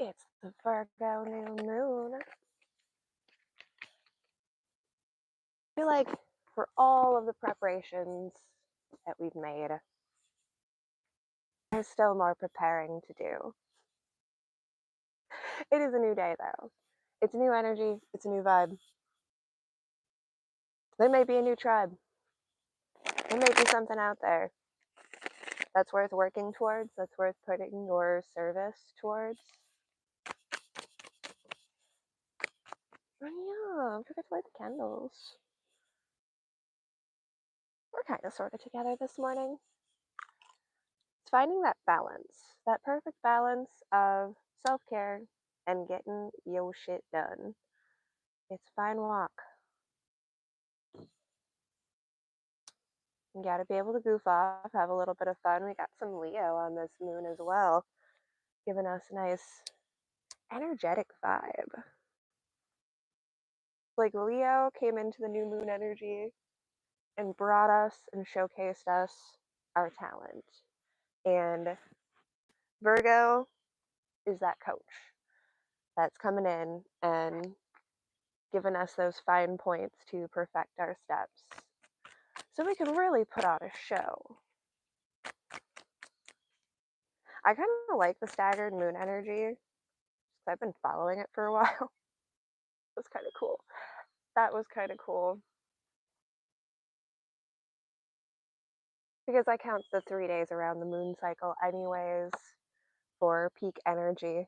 It's the Virgo new moon. I feel like for all of the preparations that we've made, there's still more preparing to do. It is a new day though. It's a new energy, it's a new vibe. There may be a new tribe. There may be something out there that's worth working towards, that's worth putting your service towards. Oh yeah, I forgot to light the candles. We're kind of sort of together this morning. It's finding that balance, that perfect balance of self-care and getting your shit done. It's a fine walk. You gotta be able to goof off, have a little bit of fun. We got some Leo on this moon as well, giving us a nice energetic vibe. Like Leo came into the new moon energy and brought us and showcased us our talent. And Virgo is that coach that's coming in and giving us those fine points to perfect our steps so we can really put on a show. I kind of like the staggered moon energy because I've been following it for a while. It was kind of cool. That was kind of cool. Because I count the 3 days around the moon cycle anyways for peak energy.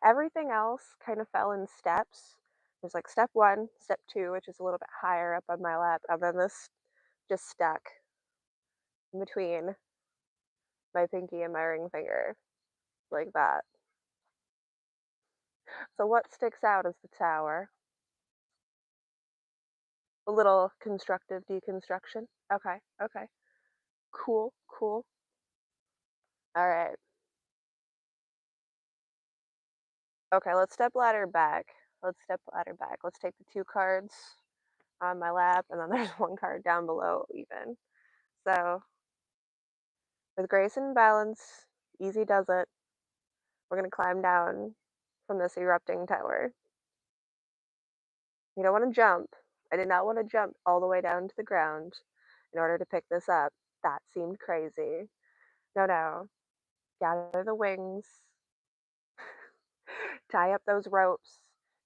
Everything else kind of fell in steps. There's like step 1, step 2, which is a little bit higher up on my lap, and then this just stuck in between my pinky and my ring finger, like that. So what sticks out is the tower. A little constructive deconstruction. Okay, okay. Cool, cool. All right. Okay, let's step ladder back. Let's step ladder back. Let's take the 2 cards on my lap, and then there's 1 card down below even. So, with grace and balance, easy does it. We're going to climb down from this erupting tower. You don't want to jump. I did not want to jump all the way down to the ground in order to pick this up. That seemed crazy. No, no. Gather the wings. Tie up those ropes.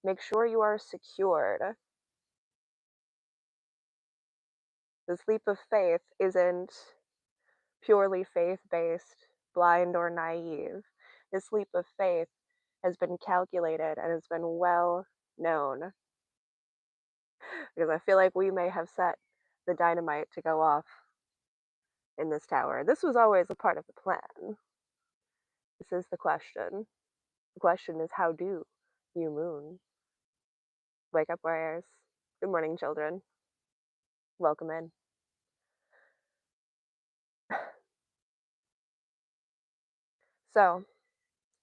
Make sure you are secured. This leap of faith isn't purely faith-based, blind or naive. This leap of faith has been calculated and has been well known. Because I feel like we may have set the dynamite to go off in this tower. This was always a part of the plan. This is the question. The question is, how do you moon? Wake up, warriors. Good morning, children. Welcome in. So,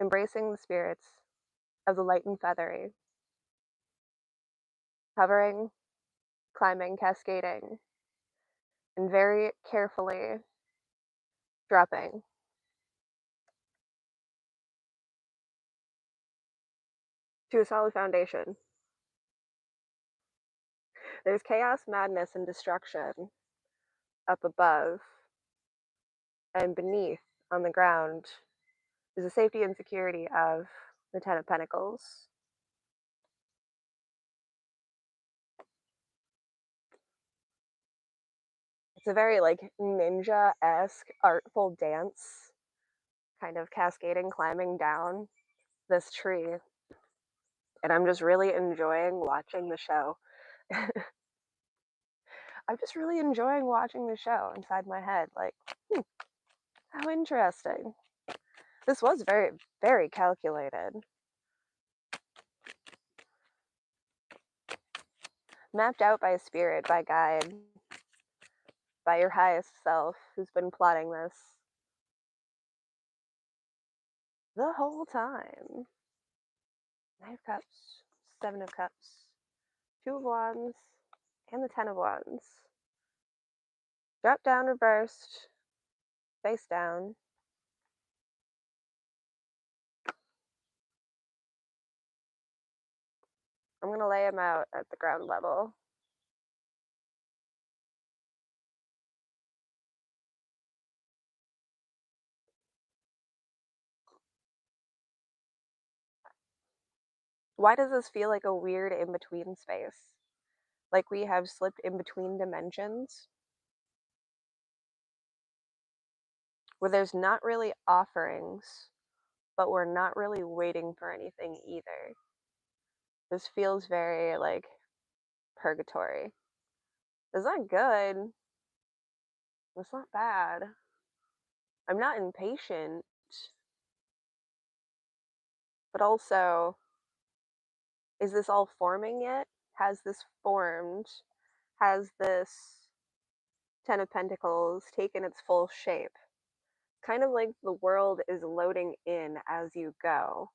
embracing the spirits of the light and feathery, hovering, climbing, cascading, and very carefully dropping. To a solid foundation. There's chaos, madness, and destruction up above, and beneath, on the ground, is the safety and security of the Ten of Pentacles. It's a very like ninja-esque artful dance, kind of cascading, climbing down this tree. And I'm just really enjoying watching the show. I'm just really enjoying watching the show inside my head. Like, how interesting. This was very, very calculated. Mapped out by a spirit, by guide, by your highest self who's been plotting this the whole time. 9 of Cups, 7 of Cups, 2 of Wands, and the 10 of Wands. Drop down, reversed, face down. I'm gonna lay him out at the ground level. Why does this feel like a weird in-between space? Like we have slipped in between dimensions where there's not really offerings, but we're not really waiting for anything either. This feels very like purgatory. It's not good. It's not bad. I'm not impatient, but also, is this all forming yet? Has this formed? Has this Ten of Pentacles taken its full shape? Kind of like the world is loading in as you go.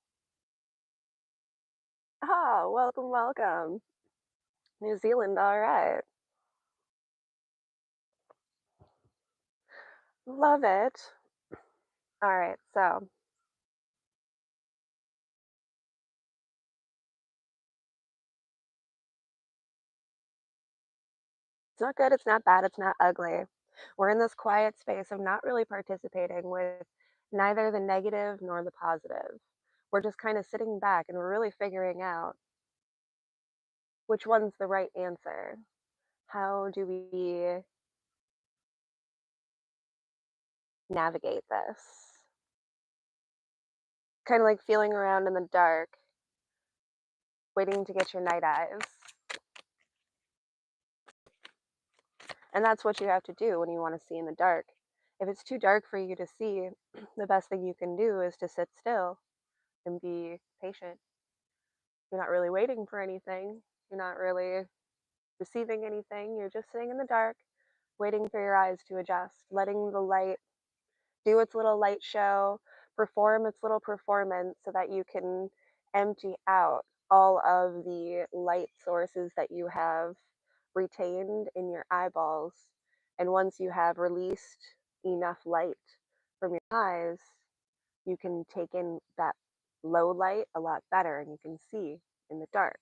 Ah, welcome, welcome. New Zealand, all right. Love it. All right, so it's not good, it's not bad, it's not ugly. We're in this quiet space of not really participating with neither the negative nor the positive. We're just kind of sitting back and we're really figuring out which one's the right answer. How do we navigate this? Kind of like feeling around in the dark, waiting to get your night eyes. And that's what you have to do when you want to see in the dark. If it's too dark for you to see, the best thing you can do is to sit still and be patient. You're not really waiting for anything. You're not really receiving anything. You're just sitting in the dark, waiting for your eyes to adjust, letting the light do its little light show, perform its little performance so that you can empty out all of the light sources that you have retained in your eyeballs. And once you have released enough light from your eyes, you can take in that low light a lot better and you can see in the dark.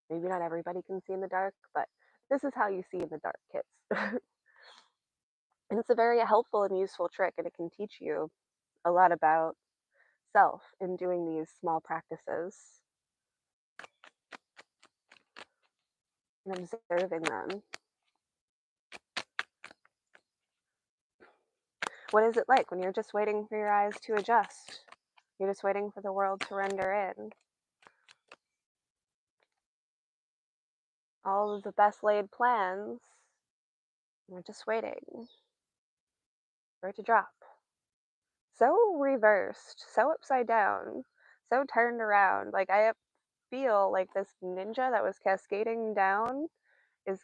Maybe not everybody can see in the dark, but this is how you see in the dark, kids. And it's a very helpful and useful trick, and it can teach you a lot about self in doing these small practices and observing them. What is it like when you're just waiting for your eyes to adjust? You're just waiting for the world to render in. All of the best laid plans, we're just waiting for it to drop. So reversed, so upside down, so turned around. Like I feel like this ninja that was cascading down is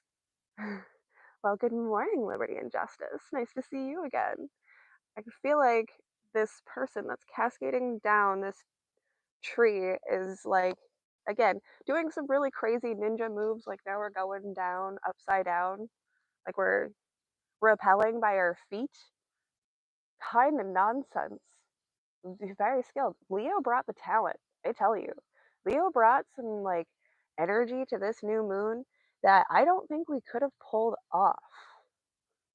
well, good morning, Liberty and Justice. Nice to see you again. I feel like this person that's cascading down this tree is like, again, doing some really crazy ninja moves. Like now we're going down upside down, like we're rappelling by our feet. Kind of nonsense. Very skilled. Leo brought the talent. I tell you, Leo brought some like energy to this new moon that I don't think we could have pulled off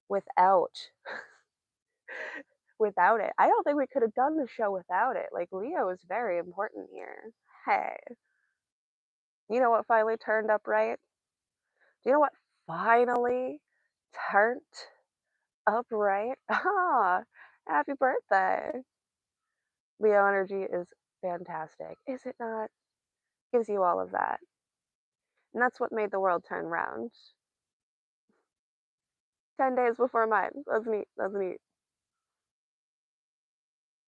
without without it. I don't think we could have done the show without it. Like Leo is very important here. Hey, you know what finally turned up right? Do you know what finally turned up right? Ah, happy birthday. Leo energy is fantastic. Is it not? Gives you all of that. And that's what made the world turn round. 10 days before mine. That's neat. That's neat.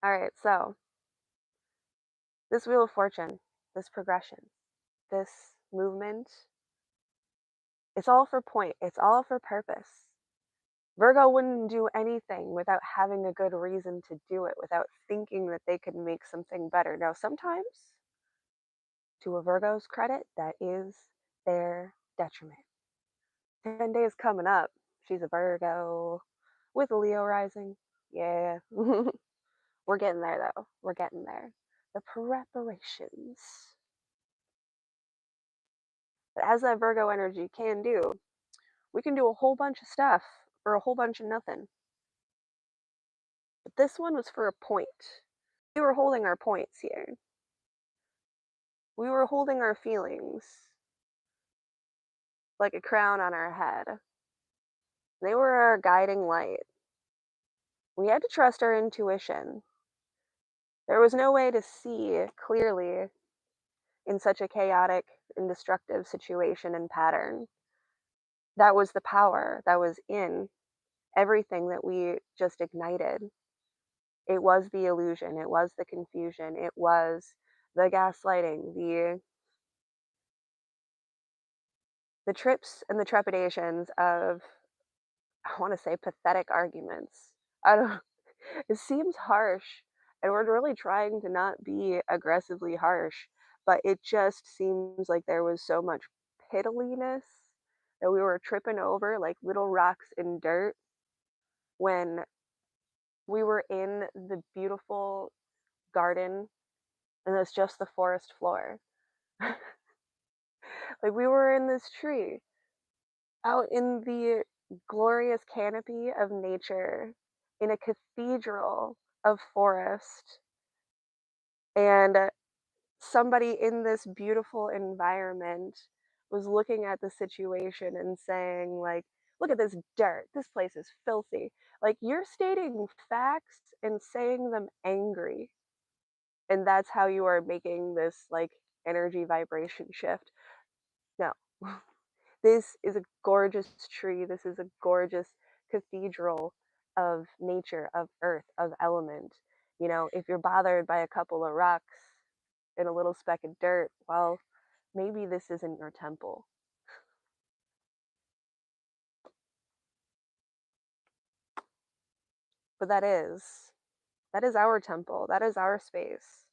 All right, so this Wheel of Fortune, this progression, this movement, it's all for point, it's all for purpose. Virgo wouldn't do anything without having a good reason to do it, without thinking that they could make something better. Now, sometimes, to a Virgo's credit, that is their detriment. 10 days coming up, she's a Virgo with a Leo rising. Yeah. We're getting there, though. We're getting there. The preparations. But as that Virgo energy can do, we can do a whole bunch of stuff for a whole bunch of nothing. But this one was for a point. We were holding our points here. We were holding our feelings like a crown on our head. They were our guiding light. We had to trust our intuition. There was no way to see clearly in such a chaotic and destructive situation and pattern. That was the power that was in everything that we just ignited. It was the illusion, it was the confusion, it was the gaslighting, the trips and the trepidations of, I want to say, pathetic arguments. I don't it seems harsh, and we're really trying to not be aggressively harsh, but it just seems like there was so much piddliness that we were tripping over like little rocks in dirt when we were in the beautiful garden and it's just the forest floor. Like we were in this tree out in the glorious canopy of nature in a cathedral of forest, and somebody in this beautiful environment was looking at the situation and saying like, look at this dirt, this place is filthy. Like you're stating facts and saying them angry, and that's how you are making this like energy vibration shift. No. This is a gorgeous tree. This is a gorgeous cathedral of nature, of earth, of element. You know, if you're bothered by a couple of rocks and a little speck of dirt, well, maybe this isn't your temple. But that is our temple. That is our space.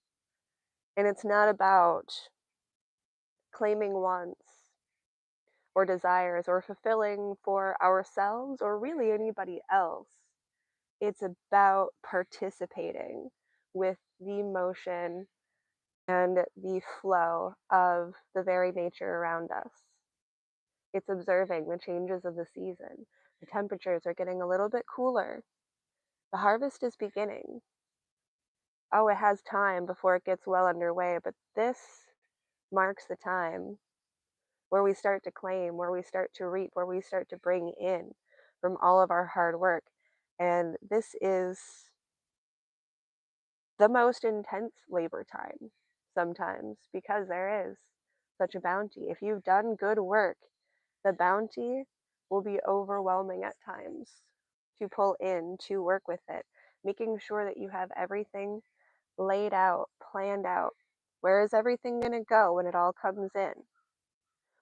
And it's not about claiming wants or desires or fulfilling for ourselves or really anybody else. It's about participating with the motion and the flow of the very nature around us. It's observing the changes of the season. The temperatures are getting a little bit cooler. The harvest is beginning. Oh, it has time before it gets well underway, but this marks the time where we start to claim, where we start to reap, where we start to bring in from all of our hard work. And this is the most intense labor time sometimes because there is such a bounty. If you've done good work, the bounty will be overwhelming at times to pull in, to work with it, making sure that you have everything laid out, planned out. Where is everything going to go when it all comes in?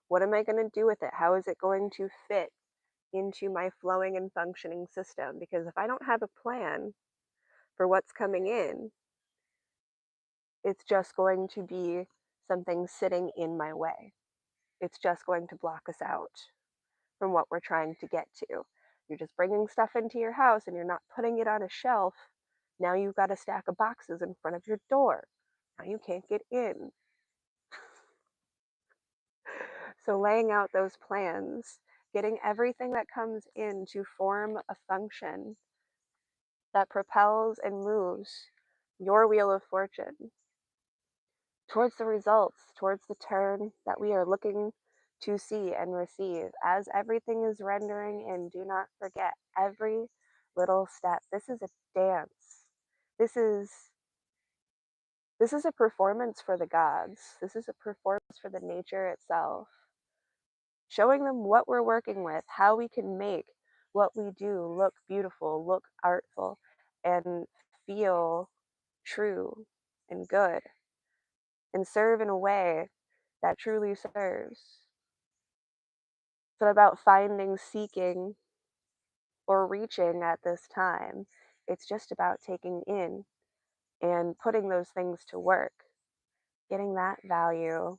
What am I going to do with it? How is it going to fit into my flowing and functioning system? Because if I don't have a plan for what's coming in, it's just going to be something sitting in my way. It's just going to block us out from what we're trying to get to. You're just bringing stuff into your house and you're not putting it on a shelf. Now you've got a stack of boxes in front of your door. Now you can't get in. So, laying out those plans, getting everything that comes in to form a function that propels and moves your wheel of fortune towards the results, towards the turn that we are looking to see and receive. As everything is rendering in, do not forget every little step. This is a dance. This is this is a performance for the gods. This is a performance for the nature itself. Showing them what we're working with, how we can make what we do look beautiful, look artful, and feel true and good, and serve in a way that truly serves. It's not about finding, seeking, or reaching at this time. It's just about taking in and putting those things to work, getting that value,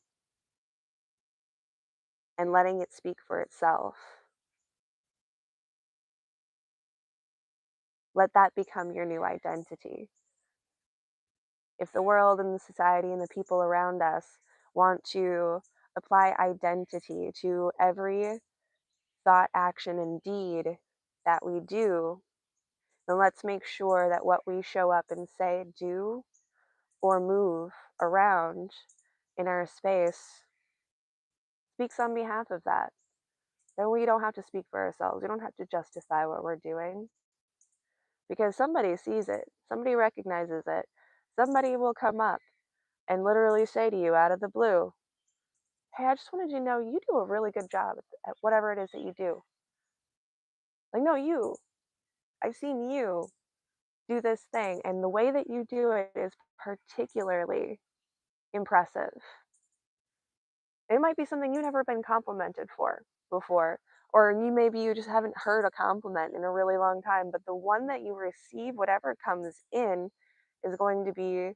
and letting it speak for itself. Let that become your new identity. If the world and the society and the people around us want to apply identity to every thought, action, and deed that we do. And let's make sure that what we show up and say, do, or move around in our space speaks on behalf of that. Then we don't have to speak for ourselves. We don't have to justify what we're doing because somebody sees it, somebody recognizes it, somebody will come up and literally say to you out of the blue, hey, I just wanted you to know you do a really good job at whatever it is that you do. Like, no, you. I've seen you do this thing, and the way that you do it is particularly impressive. It might be something you've never been complimented for before, or you just haven't heard a compliment in a really long time, but the one that you receive, whatever comes in, is going to be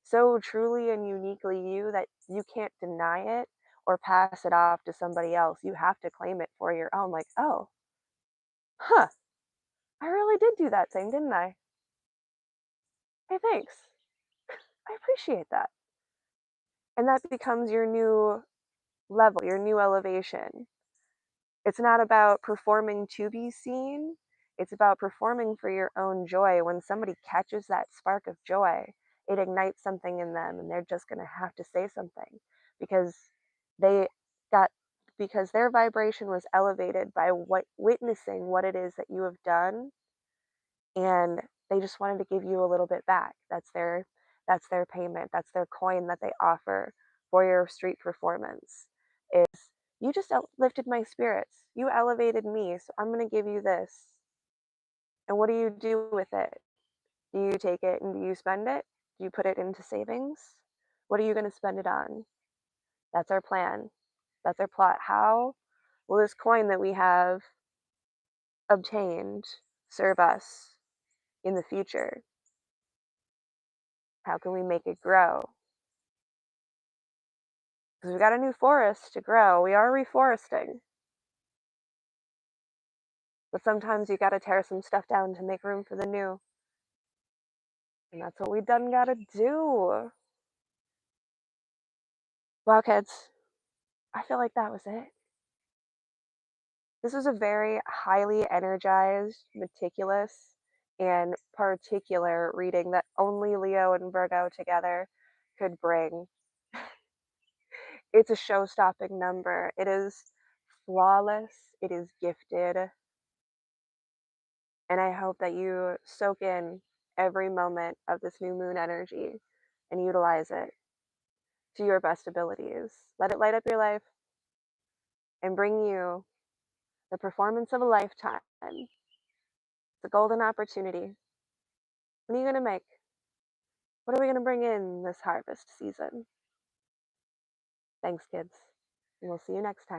so truly and uniquely you that you can't deny it or pass it off to somebody else. You have to claim it for your own, like, oh, huh, I really did do that thing, didn't I? Hey, thanks. I appreciate that. And that becomes your new level, your new elevation. It's not about performing to be seen. It's about performing for your own joy. When somebody catches that spark of joy, it ignites something in them and they're just going to have to say something because they got because their vibration was elevated by witnessing what it is that you have done, and they just wanted to give you a little bit back. That's their payment. That's their coin that they offer for your street performance. Is you just lifted my spirits. You elevated me, so I'm going to give you this. And what do you do with it? Do you take it and do you spend it? Do you put it into savings? What are you going to spend it on? That's our plan. That's our plot. How will this coin that we have obtained serve us in the future? How can we make it grow? Because we've got a new forest to grow. We are reforesting. But sometimes you got to tear some stuff down to make room for the new. And that's what we done got to do. Wow, kids. I feel like that was it. This was a very highly energized, meticulous, and particular reading that only Leo and Virgo together could bring. It's a show-stopping number. It is flawless. It is gifted. And I hope that you soak in every moment of this new moon energy and utilize it to your best abilities. Let it light up your life and bring you the performance of a lifetime. It's a golden opportunity. What are you going to make? What are we going to bring in this harvest season? Thanks, kids. And we'll see you next time.